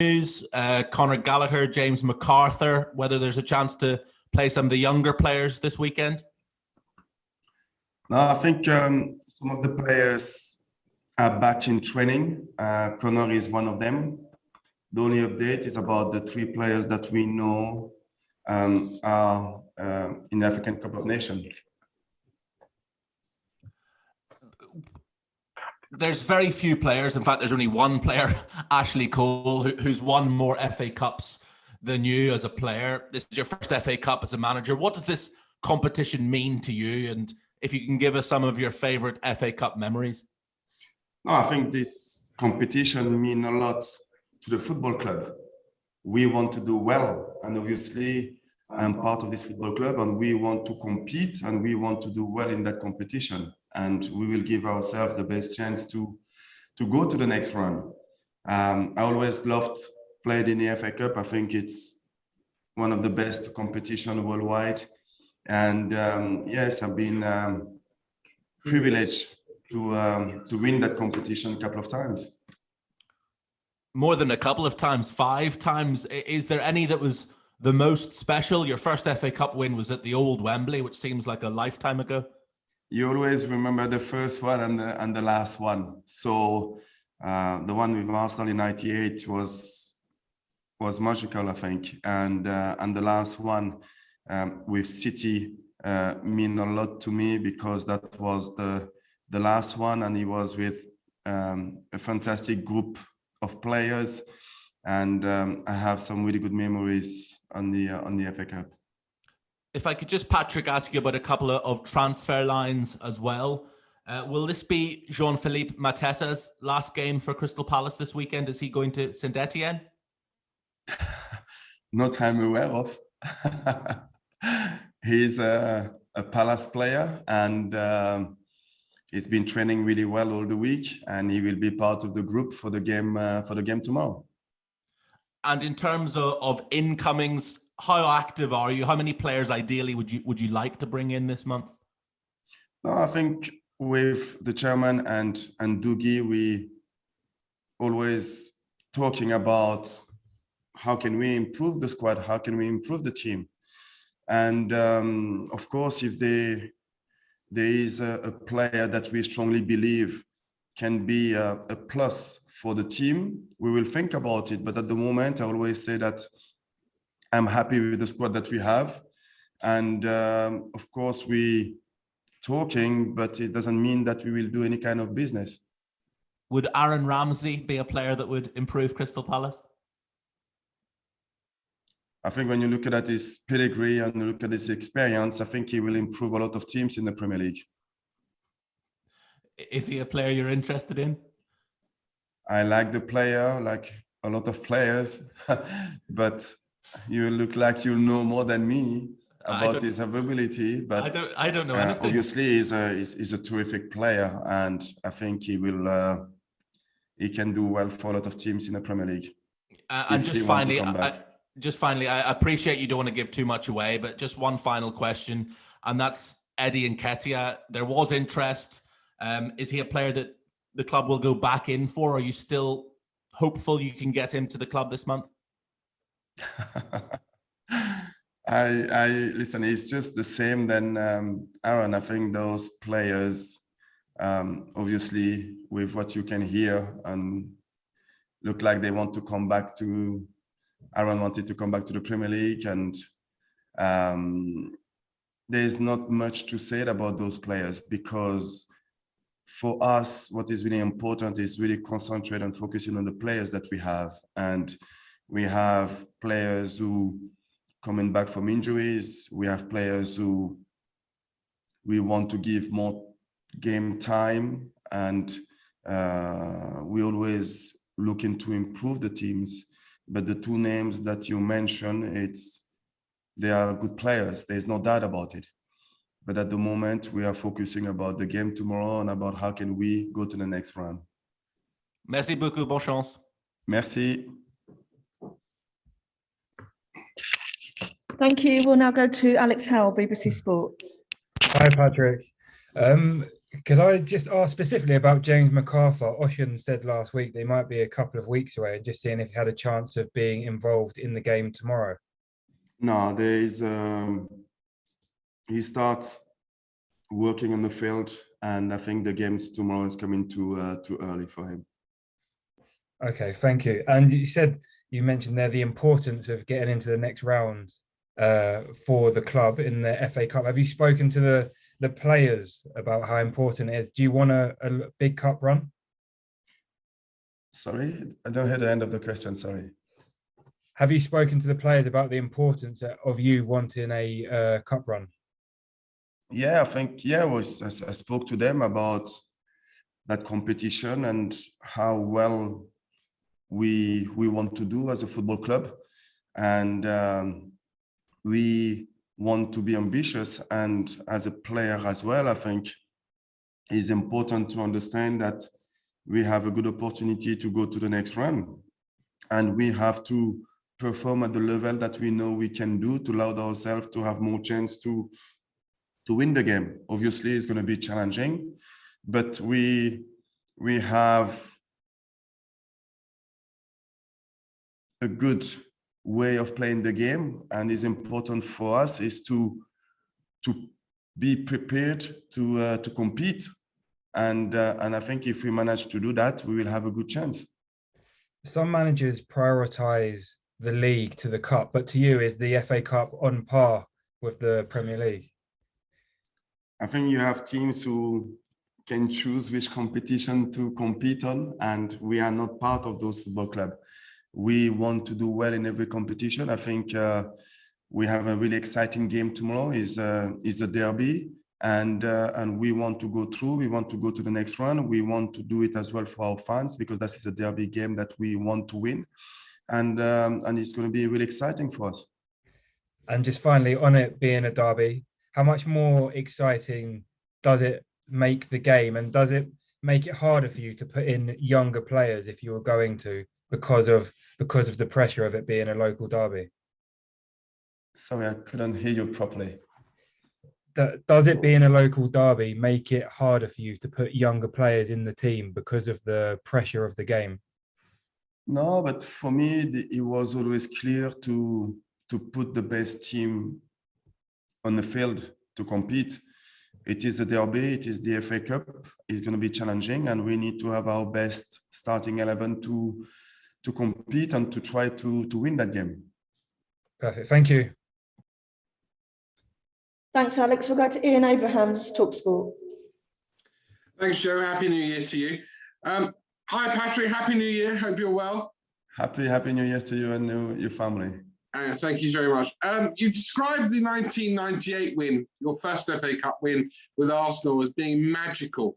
news, Conor Gallagher, James McArthur, whether there's a chance to play some of the younger players this weekend? No, I think some of the players are back in training. Conor is one of them. The only update is about the 3 players that we know are in the African Cup of Nations. There's very few players. In fact, there's only one player, Ashley Cole, who's won more FA Cups than you as a player. This is your first FA Cup as a manager. What does this competition mean to you? And if you can give us some of your favourite FA Cup memories. No, I think this competition means a lot to the football club. We want to do well, and obviously I'm part of this football club, and we want to compete, and we want to do well in that competition, and we will give ourselves the best chance to go to the next round. I always loved playing in the FA Cup. I think it's one of the best competitions worldwide, and yes, I've been privileged to win that competition a couple of times. More than a couple of times, 5 times. Is there any that was the most special? Your first FA Cup win was at the old Wembley, which seems like a lifetime ago. You always remember the first one and the last one. So the one with Arsenal in '98 was magical, I think, and the last one with City mean a lot to me, because that was the last one, and it was with a fantastic group of players, and I have some really good memories on the FA Cup. If I could just, Patrick, ask you about a couple of transfer lines as well. Will this be Jean-Philippe Mateta's last game for Crystal Palace this weekend? Is he going to Saint Etienne? Not I'm aware of. He's a Palace player, and he's been training really well all the week, and he will be part of the group for the game tomorrow. And in terms of incomings, how active are you? How many players ideally would you like to bring in this month? No, I think with the chairman and Dougie, we always talking about how can we improve the squad, how can we improve the team, and of course, if there is a player that we strongly believe can be a plus for the team, we will think about it. But at the moment, I always say that I'm happy with the squad that we have, and of course we talking, but it doesn't mean that we will do any kind of business. Would Aaron Ramsey be a player that would improve Crystal Palace? I think when you look at his pedigree and look at his experience, I think he will improve a lot of teams in the Premier League. Is he a player you're interested in? I like the player, like a lot of players, but you look like you know more than me about his ability. But I don't know anything. Obviously, he's a terrific player, and I think he can do well for a lot of teams in the Premier League. And just finally, I appreciate you don't want to give too much away, but just one final question, and that's Eddie Nketiah. There was interest. Is he a player that the club will go back in for? Are you still hopeful you can get him to the club this month? I listen, it's just the same than Aaron. I think those players, obviously, with what you can hear, and look like they want to come back to. Aaron wanted to come back to the Premier League, and there's not much to say about those players, because for us, what is really important is really concentrate and focusing on the players that we have. And we have players who coming back from injuries. We have players who we want to give more game time, and we always looking to improve the teams. But the 2 names that you mentioned, they are good players. There's no doubt about it. But at the moment, we are focusing about the game tomorrow and about how can we go to the next round. Merci beaucoup. Bonne chance. Merci. Thank you. We'll now go to Alex Howell, BBC Sport. Hi, Patrick. Could I just ask specifically about James McArthur? Oshan said last week they might be a couple of weeks away, and just seeing if he had a chance of being involved in the game tomorrow. No, he starts working on the field, and I think the games tomorrow is coming too early for him. Okay, thank you. And you mentioned there the importance of getting into the next round for the club in the FA Cup. Have you spoken to the players about how important it is? Do you want a big cup run? Sorry, I don't hear the end of the question. Sorry. Have you spoken to the players about the importance of you wanting a cup run? Yeah, I think, I spoke to them about that competition and how well we want to do as a football club. And we want to be ambitious. And as a player as well, I think it's important to understand that we have a good opportunity to go to the next run. And we have to perform at the level that we know we can do to allow ourselves to have more chance to win the game. Obviously, it's going to be challenging, but we have a good way of playing the game, and it's important for us is to be prepared to compete, and I think if we manage to do that, we will have a good chance. Some managers prioritize the league to the cup, but to you, is the FA Cup on par with the Premier League? I think you have teams who can choose which competition to compete on, and we are not part of those football clubs. We want to do well in every competition. I think we have a really exciting game tomorrow. Is a derby, and we want to go through. We want to go to the next round. We want to do it as well for our fans, because that is a derby game that we want to win, and it's going to be really exciting for us. And just finally, on it being a derby, how much more exciting does it make the game, and does it make it harder for you to put in younger players if you were going to, because of the pressure of it being a local derby? Sorry, I couldn't hear you properly. Does it being a local derby make it harder for you to put younger players in the team because of the pressure of the game? No, but for me, it was always clear to put the best team on the field to compete. It is a derby, it is the FA Cup, it's going to be challenging, and we need to have our best starting 11 to compete and to try to win that game. Perfect, thank you. Thanks, Alex. We'll go to Ian Abrahams, TalkSport. Thanks, Joe. Happy New Year to you. Hi, Patrick. Happy New Year. Hope you're well. Happy New Year to you and your family. Thank you very much. You described the 1998 win, your first FA Cup win with Arsenal, as being magical.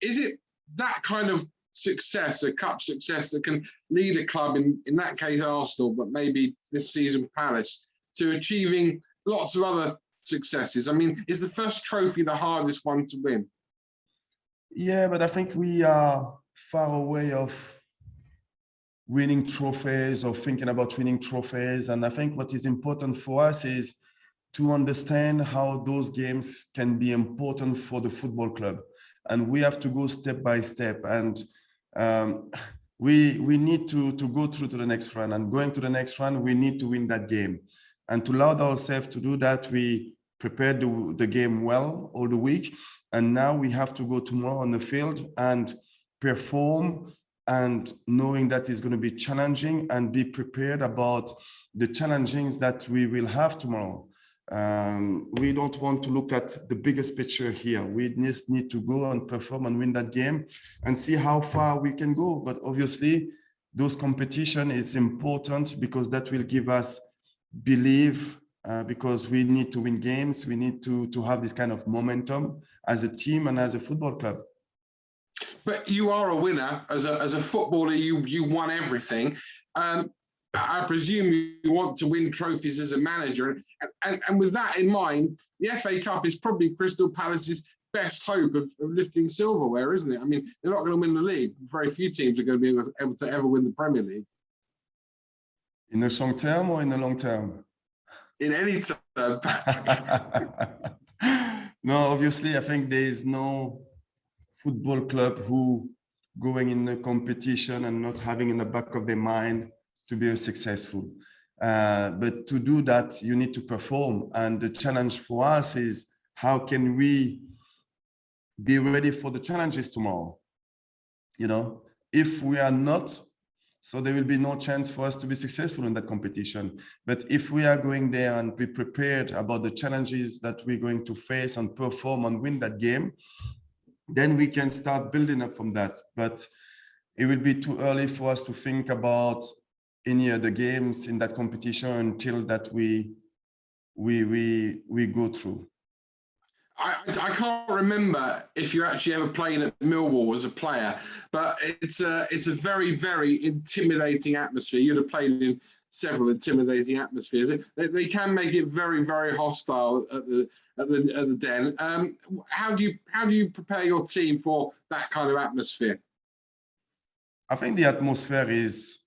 Is it that kind of success, a cup success, that can lead a club, in that case Arsenal, but maybe this season Palace, to achieving lots of other successes? I mean, is the first trophy the hardest one to win? Yeah, but I think we are far away of winning trophies or thinking about winning trophies. And I think what is important for us is to understand how those games can be important for the football club. And we have to go step by step. And we need to go through to the next round. And going to the next round, we need to win that game. And to allow ourselves to do that, we prepared the game well all the week. And now we have to go tomorrow on the field and perform, and knowing that it's going to be challenging, and be prepared about the challenges that we will have tomorrow. We don't want to look at the biggest picture here. We just need to go and perform and win that game and see how far we can go. But obviously, those competition is important, because that will give us belief, because we need to win games. We need to have this kind of momentum as a team and as a football club. But you are a winner. As a footballer, you won everything. I presume you want to win trophies as a manager. And with that in mind, the FA Cup is probably Crystal Palace's best hope of lifting silverware, isn't it? I mean, they're not going to win the league. Very few teams are going to be able to ever win the Premier League. In the short term or in the long term? In any term. No, obviously, I think there is no football club who going in the competition and not having in the back of their mind to be successful. But to do that, you need to perform. And the challenge for us is how can we be ready for the challenges tomorrow? You know, if we are not, so there will be no chance for us to be successful in that competition. But if we are going there and be prepared about the challenges that we're going to face and perform and win that game, then we can start building up from that. But it will be too early for us to think about any other games in that competition until that we go through. I can't remember if you actually ever played at Millwall as a player, but it's a very, very intimidating atmosphere. You'd have played in several intimidating atmospheres. They can make it very, very hostile at the Den. How do you prepare your team for that kind of atmosphere? I think the atmosphere is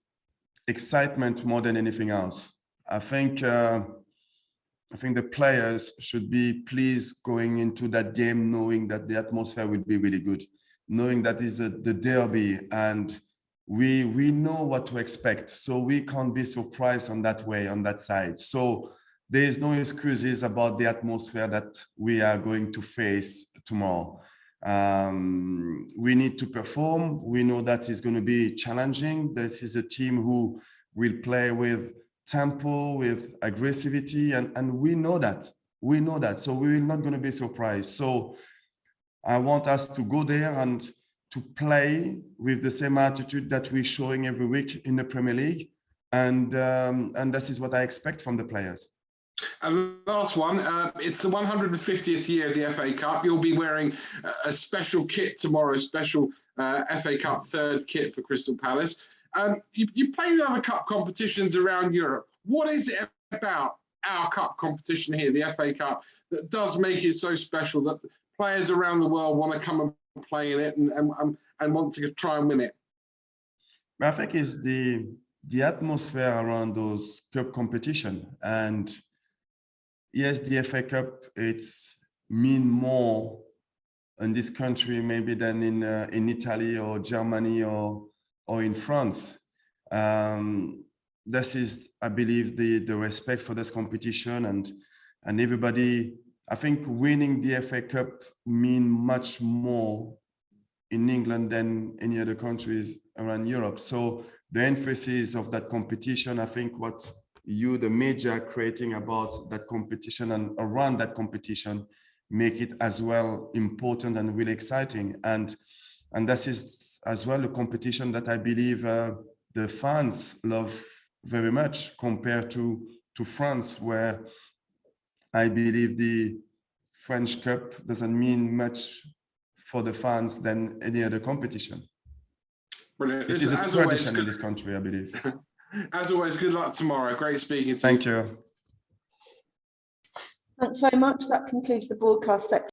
excitement more than anything else. I think the players should be pleased going into that game, knowing that the atmosphere will be really good, knowing that is the derby, and we know what to expect. So we can't be surprised on that way, on that side. So there is no excuses about the atmosphere that we are going to face tomorrow. We need to perform. We know that is going to be challenging. This is a team who will play with tempo, with aggressivity, and we know that. So we're not going to be surprised. So I want us to go there and to play with the same attitude that we're showing every week in the Premier League, and this is what I expect from the players. And the last one, it's the 150th year of the FA Cup. You'll be wearing a special kit tomorrow, a special FA Cup third kit for Crystal Palace. You play in other cup competitions around Europe. What is it about our cup competition here, the FA Cup, that does make it so special that players around the world want to come and play in it and want to try and win it? I think it's the atmosphere around those cup competition. And yes, the FA Cup, it's mean more in this country maybe than in Italy or Germany or in France. This is, I believe, the respect for this competition, and everybody. I think winning the FA Cup mean much more in England than any other countries around Europe. So the emphasis of that competition, I think what you, the media, creating about that competition and around that competition, make it as well important and really exciting. And this is as well a competition that I believe the fans love very much compared to France, where I believe the French Cup doesn't mean much for the fans than any other competition. Brilliant. It is a tradition in this country, I believe. As always, good luck tomorrow. Great speaking to you. Thank you. Thanks very much. That concludes the broadcast section.